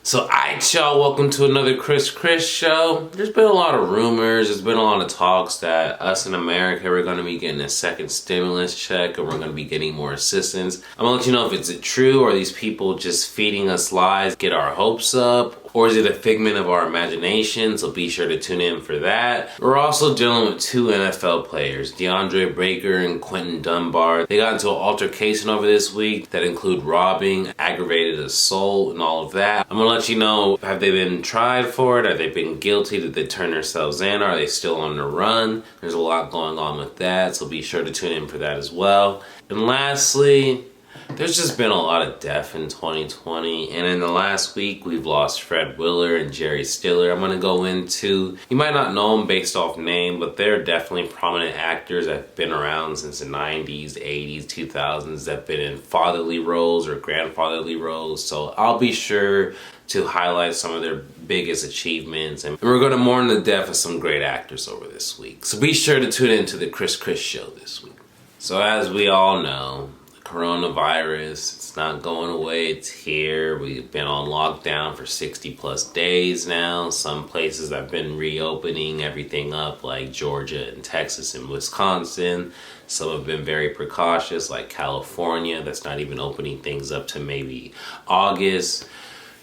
So, alright y'all, welcome to another Chris show. There's been a lot of rumors, there's been a lot of talks that us in America, we're going to be getting a second stimulus check and we're going to be getting more assistance. I'm going to let you know if it's true or these people just feeding us lies, get our hopes up, or is it a figment of our imagination? So be sure to tune in for that. We're also dealing with two NFL players, Deandre and Quinton Dunbar. They got into an altercation over this week that include robbing, aggravated assault, and all of that. I'm gonna let you know, have they been tried for it? Have they been guilty? Did they turn themselves in? Are they still on the run? There's a lot going on with that, so be sure to tune in for that as well. And lastly, there's just been a lot of death in 2020, and in the last week we've lost Fred Willard Jerry Stiller. I'm gonna go into, you might not know them based off name, but they're definitely prominent actors that have been around since the 90s, 80s, 2000s, that have been in fatherly roles or grandfatherly roles. So I'll be sure to highlight some of their biggest achievements, and we're gonna mourn the death of some great actors over this week. So be sure to tune into the Chris show this week. So as we all know, coronavirus, it's not going away, it's here. We've been on lockdown for 60 plus days now. Some places have been reopening everything up, like Georgia and Texas and Wisconsin. Some have been very precautious, like California, that's not even opening things up to maybe August.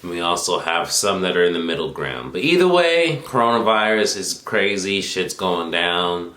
And we also have some that are in the middle ground. But either way, coronavirus is crazy, shit's going down.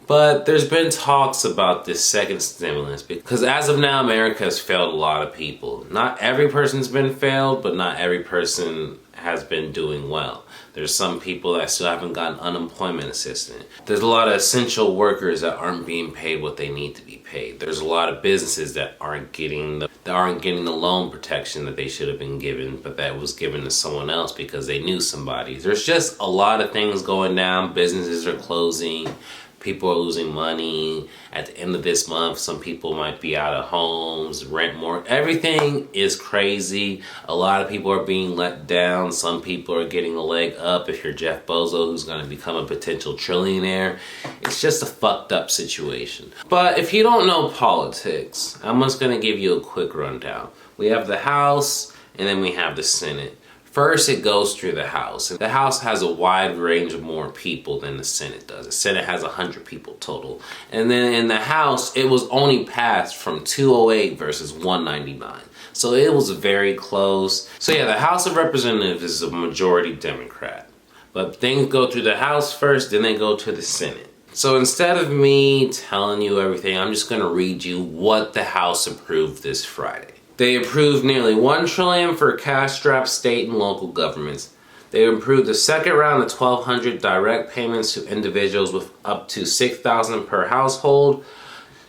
But there's been talks about this second stimulus because as of now, America has failed a lot of people. Not every person's been failed, but not every person has been doing well. There's some people that still haven't gotten unemployment assistance. There's a lot of essential workers that aren't being paid what they need to be paid. There's a lot of businesses that aren't getting the loan protection that they should have been given, but that was given to someone else because they knew somebody. There's just a lot of things going down. Businesses are closing. People are losing money. At the end of this month, some people might be out of homes, rent more. Everything is crazy. A lot of people are being let down. Some people are getting a leg up. If you're Jeff Bezos, who's going to become a potential trillionaire, it's just a fucked up situation. But if you don't know politics, I'm just going to give you a quick rundown. We have the House, and then we have the Senate. First, it goes through the House. The House has a wide range of more people than the Senate does. The Senate has 100 people total. And then in the House, it was only passed from 208 versus 199. So it was very close. So yeah, the House of Representatives is a majority Democrat. But things go through the House first, then they go to the Senate. So instead of me telling you everything, I'm just going to read you what the House approved this Friday. They approved nearly $1 trillion for cash-strapped state and local governments. They approved the second round of 1,200 direct payments to individuals with up to $6,000 per household,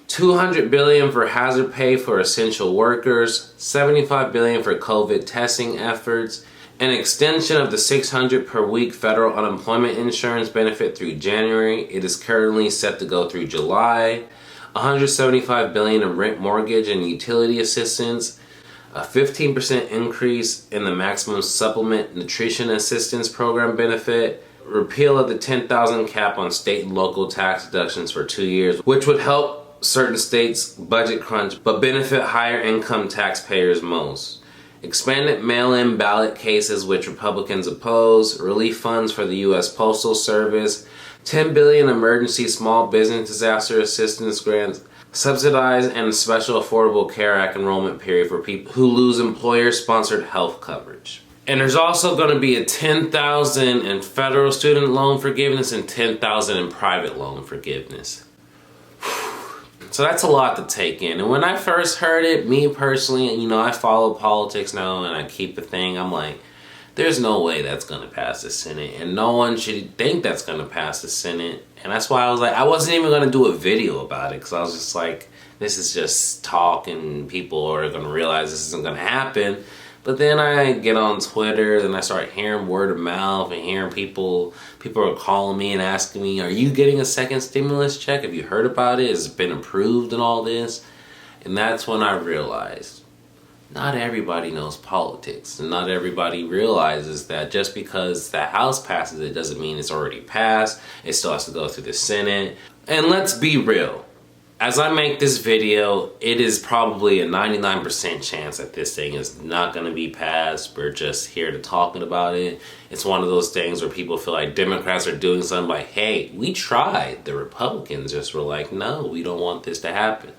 $200 billion for hazard pay for essential workers, $75 billion for COVID testing efforts, an extension of the $600 per week federal unemployment insurance benefit through January. It is currently set to go through July. $175 billion in rent, mortgage, and utility assistance, a 15% increase in the maximum supplement nutrition assistance program benefit, repeal of the $10,000 cap on state and local tax deductions for 2 years, which would help certain states budget crunch but benefit higher income taxpayers most. Expanded mail-in ballot cases which Republicans oppose, relief funds for the U.S. Postal Service, $10 billion emergency small business disaster assistance grants, subsidized and special Affordable Care Act enrollment period for people who lose employer-sponsored health coverage. And there's also going to be a $10,000 in federal student loan forgiveness and $10,000 in private loan forgiveness. So that's a lot to take in. And when I first heard it, me personally, I follow politics now and I keep the thing, I'm like, there's no way that's going to pass the Senate, and no one should think that's going to pass the Senate. And that's why I was like, I wasn't even going to do a video about it, because I was just like, this is just talk and people are going to realize this isn't going to happen. But then I get on Twitter and I start hearing word of mouth and hearing people are calling me and asking me, are you getting a second stimulus check? Have you heard about it? Has it been approved and all this? And that's when I realized, not everybody knows politics, and not everybody realizes that just because the House passes it doesn't mean it's already passed. It still has to go through the Senate. And let's be real. as I make this video, it is probably a 99% chance that this thing is not going to be passed. We're just here to talking about it. It's one of those things where people feel like Democrats are doing something like, hey, we tried. The Republicans just were like, no, we don't want this to happen.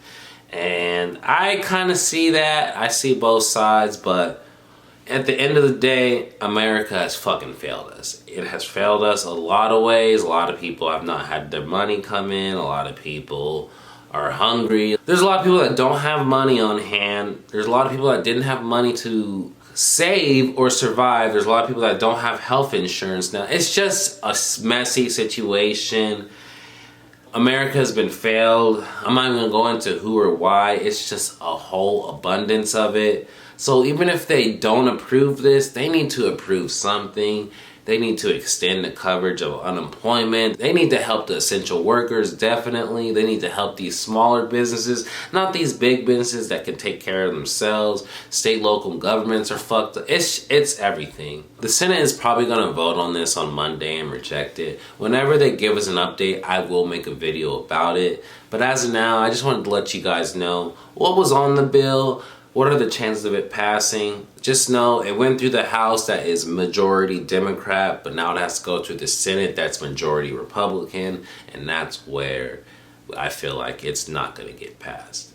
And I kind of see that. I see both sides, but at the end of the day, America has fucking failed us. It has failed us a lot of ways. A lot of people have not had their money come in. A lot of people are hungry. There's a lot of people that don't have money on hand. There's a lot of people that didn't have money to save or survive. There's a lot of people that don't have health insurance now. It's just a messy situation. America has been failed. I'm not even gonna go into who or why. It's just a whole abundance of it. So even if they don't approve this, they need to approve something. They need to extend the coverage of unemployment. They need to help the essential workers, definitely. They need to help these smaller businesses, not these big businesses that can take care of themselves. State, local governments are fucked up. It's everything. The Senate is probably gonna vote on this on Monday and reject it. Whenever they give us an update, I will make a video about it. But as of now, I just wanted to let you guys know what was on the bill. What are the chances of it passing? Just know it went through the House that is majority Democrat, but now it has to go through the Senate that's majority Republican, and that's where I feel like it's not gonna get passed.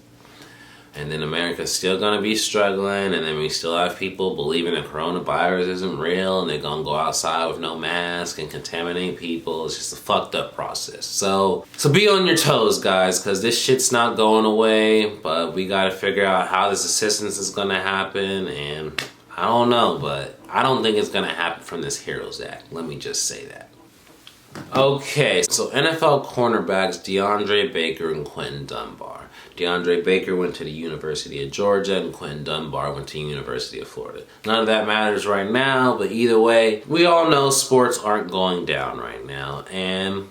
And then America's still gonna be struggling, and then we still have people believing that coronavirus isn't real, and they're gonna go outside with no mask and contaminate people. It's just a fucked up process. So be on your toes, guys, because this shit's not going away, but we gotta figure out how this assistance is gonna happen, and I don't know, but I don't think it's gonna happen from this HEROES Act. Let me just say that. Okay, so NFL cornerbacks Deandre Baker and Quinton Dunbar. Deandre Baker went to the University of Georgia and Quinton Dunbar went to the University of Florida. None of that matters right now, but either way, we all know sports aren't going down right now, and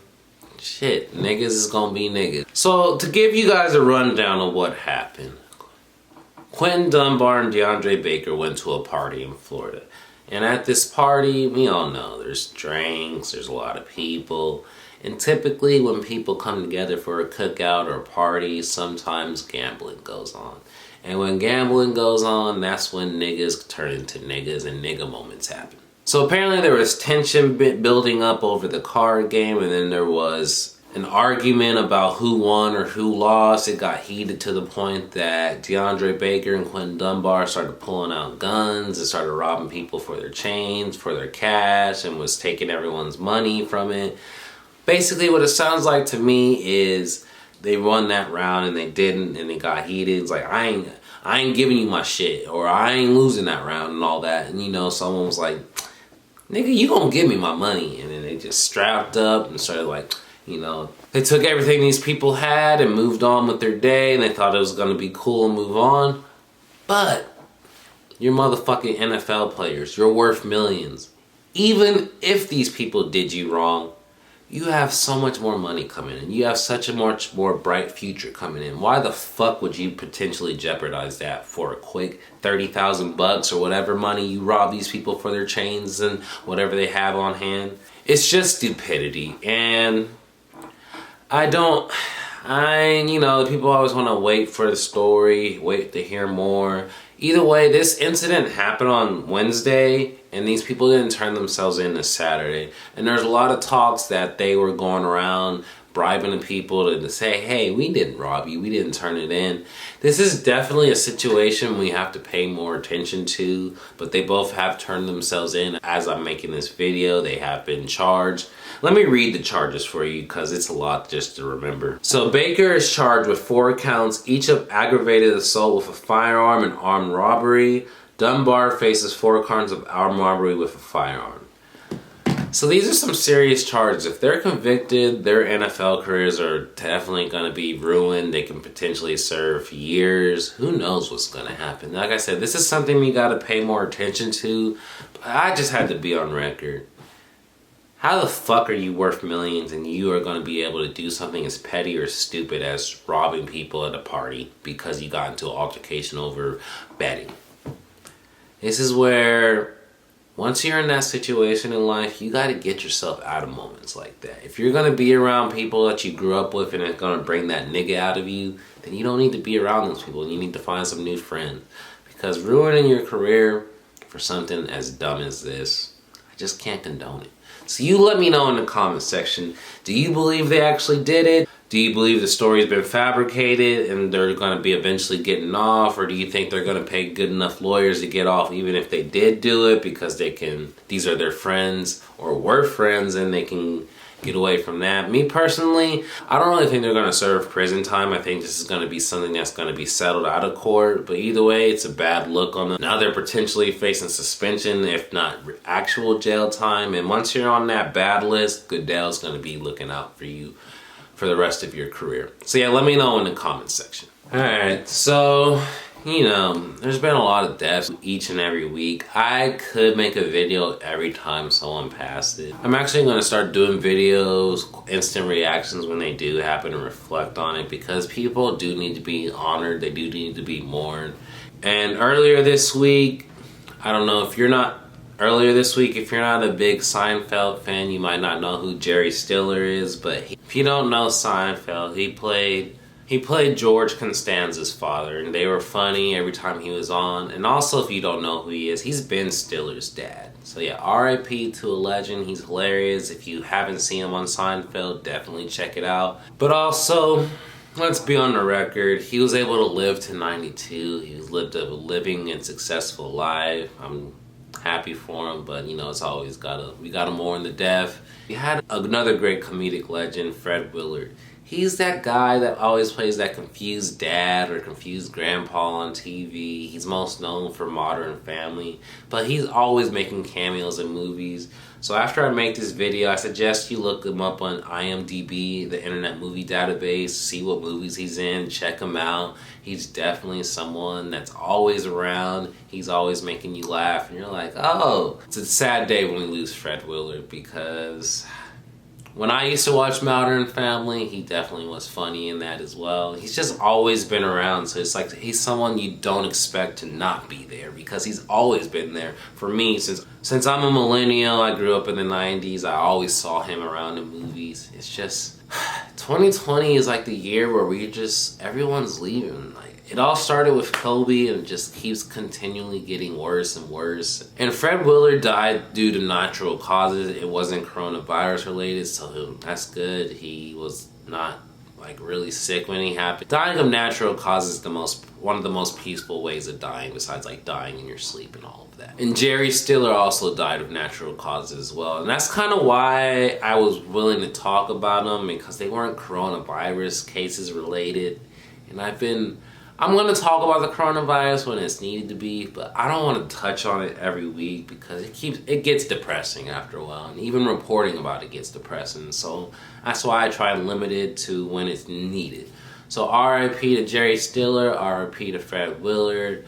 shit, niggas is gonna be niggas. So to give you guys a rundown of what happened, Quinton Dunbar and Deandre Baker went to a party in Florida. And at this party, we all know there's drinks, there's a lot of people. And typically when people come together for a cookout or a party, sometimes gambling goes on. And when gambling goes on, that's when niggas turn into niggas and nigga moments happen. So apparently there was tension building up over the card game, and then there was an argument about who won or who lost. It got heated to the point that Deandre Baker and Quinton Dunbar started pulling out guns and started robbing people for their chains, for their cash, and was taking everyone's money from it. Basically what it sounds like to me is they won that round and they didn't, and it got heated. It's like, I ain't giving you my shit, or I ain't losing that round and all that. And you know, someone was like, nigga, you gonna give me my money. And then they just strapped up and started like, you know, they took everything these people had and moved on with their day, and they thought it was gonna be cool and move on. But you're motherfucking NFL players. You're worth millions. Even if these people did you wrong, you have so much more money coming in. You have such a much more bright future coming in. Why the fuck would you potentially jeopardize that for a quick $30,000 or whatever money you rob these people for their chains and whatever they have on hand? It's just stupidity. And you know, people always want to wait for the story, wait to hear more. Either way, this incident happened on Wednesday, and these people didn't turn themselves in this Saturday. And there's a lot of talks that they were going around bribing the people to say, hey, we didn't rob you, we didn't turn it in. This is definitely a situation we have to pay more attention to, but they both have turned themselves in. As I'm making this video, they have been charged. Let me read the charges for you because it's a lot just to remember. So Baker is charged with 4 counts, each of aggravated assault with a firearm and armed robbery. Dunbar faces 4 counts of armed robbery with a firearm. So these are some serious charges. If they're convicted, their NFL careers are definitely going to be ruined. They can potentially serve years. Who knows what's going to happen? Like I said, this is something we got to pay more attention to. But I just had to be on record. How the fuck are you worth millions and you are going to be able to do something as petty or stupid as robbing people at a party because you got into an altercation over betting? This is where Once you're in that situation in life, you got to get yourself out of moments like that. If you're going to be around people that you grew up with and it's going to bring that nigga out of you, then you don't need to be around those people. You need to find some new friends. Because ruining your career for something as dumb as this, I just can't condone it. So you let me know in the comment section, do you believe they actually did it? Do you believe the story's been fabricated and they're going to be eventually getting off? Or do you think they're going to pay good enough lawyers to get off even if they did do it because these are their friends or were friends and they can get away from that? Me personally, I don't really think they're going to serve prison time. I think this is going to be something that's going to be settled out of court. But either way, it's a bad look on them. Now they're potentially facing suspension, if not actual jail time. And once you're on that bad list, Goodell's going to be looking out for you for the rest of your career. So yeah, let me know in the comment section. Alright, so, you know, there's been a lot of deaths each and every week. I could make a video every time someone passed it. I'm actually going to start doing videos, instant reactions when they do happen and reflect on it, because people do need to be honored. They do need to be mourned. And earlier this week, I don't know if you're not if you're not a big Seinfeld fan, you might not know who Jerry Stiller is, but if you don't know Seinfeld, he played George Costanza's father, and they were funny every time he was on. And also, if you don't know who he is, he's Ben Stiller's dad. So yeah, R.I.P. to a legend. He's hilarious. If you haven't seen him on Seinfeld, definitely check it out. But also, let's be on the record, he was able to live to 92. He lived a living and successful life. I'm happy for him, but you know, it's always we gotta mourn the death. We had another great comedic legend, Fred Willard. He's that guy that always plays that confused dad or confused grandpa on TV. He's most known for Modern Family, but he's always making cameos in movies. So after I make this video, I suggest you look him up on IMDb, the Internet Movie Database, see what movies he's in, check him out. He's definitely someone that's always around. He's always making you laugh, and you're like, oh. It's a sad day when we lose Fred Willard, because when I used to watch Modern Family, he definitely was funny in that as well. He's just always been around, so it's like he's someone you don't expect to not be there, because he's always been there. For me, since I'm a millennial, I grew up in the 90s, I always saw him around in movies. It's just, 2020 is like the year where everyone's leaving. Like, it all started with Kobe and it just keeps continually getting worse and worse. And Fred Willard died due to natural causes. It wasn't coronavirus related, so that's good. He was not like really sick when he happened. Dying of natural causes is one of the most peaceful ways of dying, besides like dying in your sleep and all of that. And Jerry Stiller also died of natural causes as well. And that's kind of why I was willing to talk about them, because they weren't coronavirus cases related. And I'm going to talk about the coronavirus when it's needed to be, but I don't want to touch on it every week because it gets depressing after a while, and even reporting about it gets depressing. So that's why I try and limit it to when it's needed. So R.I.P. to Jerry Stiller, R.I.P. to Fred Willard.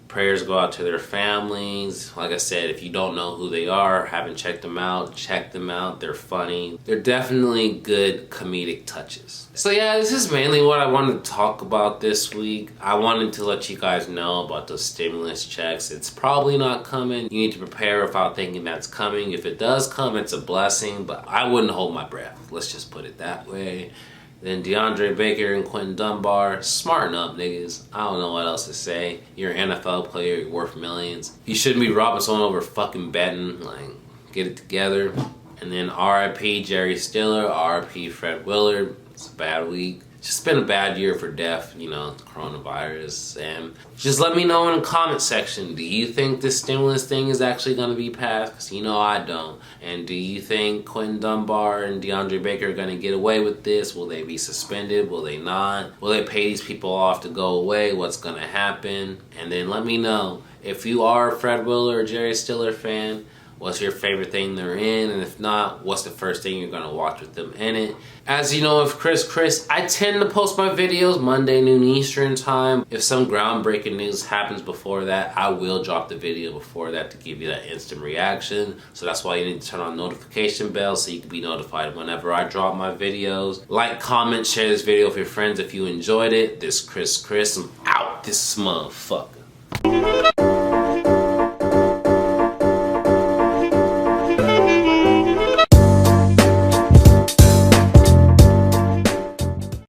Prayers go out to their families. Like I said, if you don't know who they are, haven't checked them out, check them out. They're funny. They're definitely good comedic touches. So yeah, this is mainly what I wanted to talk about this week. I wanted to let you guys know about those stimulus checks. It's probably not coming. You need to prepare without thinking that's coming. If it does come, it's a blessing, but I wouldn't hold my breath. Let's just put it that way. Then Deandre Baker and Quinton Dunbar, smarten up, niggas. I don't know what else to say. You're an NFL player, you're worth millions. You shouldn't be robbing someone over fucking betting. Like, get it together. And then R.I.P. Jerry Stiller, R.I.P. Fred Willard. It's a bad week. It's just been a bad year for death, you know, the coronavirus. And just let me know in the comment section, do you think this stimulus thing is actually going to be passed? Because you know I don't. And do you think Quinton Dunbar and Deandre Baker are going to get away with this? Will they be suspended? Will they not? Will they pay these people off to go away? What's going to happen? And then let me know, if you are a Fred Willard or Jerry Stiller fan, what's your favorite thing they're in? And if not, what's the first thing you're going to watch with them in it? As you know, with Chris, I tend to post my videos Monday, noon Eastern time. If some groundbreaking news happens before that, I will drop the video before that to give you that instant reaction. So that's why you need to turn on notification bell so you can be notified whenever I drop my videos. Like, comment, share this video with your friends if you enjoyed it. This Chris, I'm out. This motherfucker.